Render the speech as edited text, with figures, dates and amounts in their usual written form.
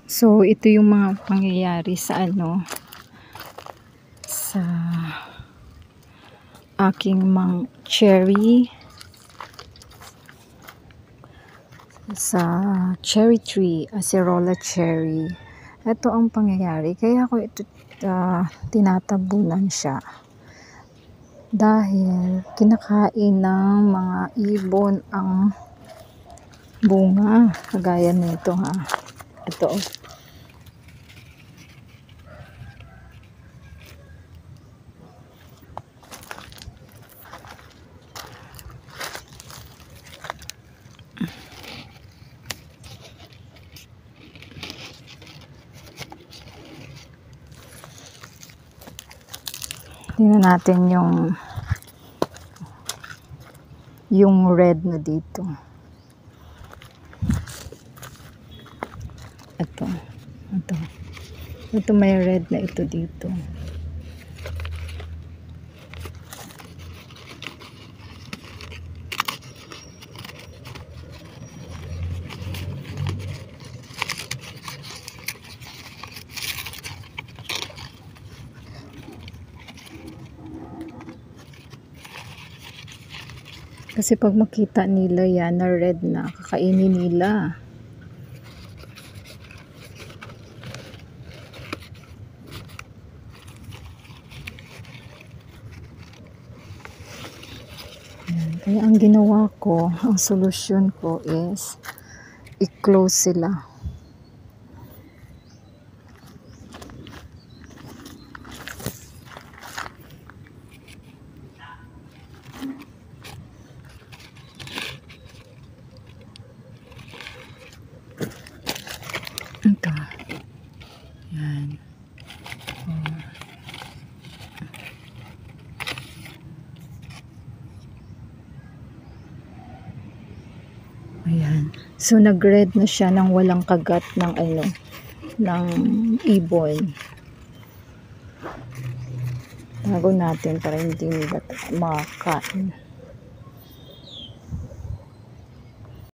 So, ito yung mga pangyayari sa sa aking cherry, sa cherry tree, Acerola cherry. Ito ang pangyayari. Kaya ko ito tinatabunan siya. Dahil kinakain ng mga ibon ang bunga. Kagaya nito ha. Ito. Tingnan natin yung red na dito. Ito may red na ito dito. Kasi pag makita nila yan na red na, kakainin nila. Kaya ang ginawa ko, ang solusyon ko is i-close sila. Ito. Yan. Ayan. So, nag-red na siya nang walang kagat ng ng ibon. Tago natin para hindi nila makain.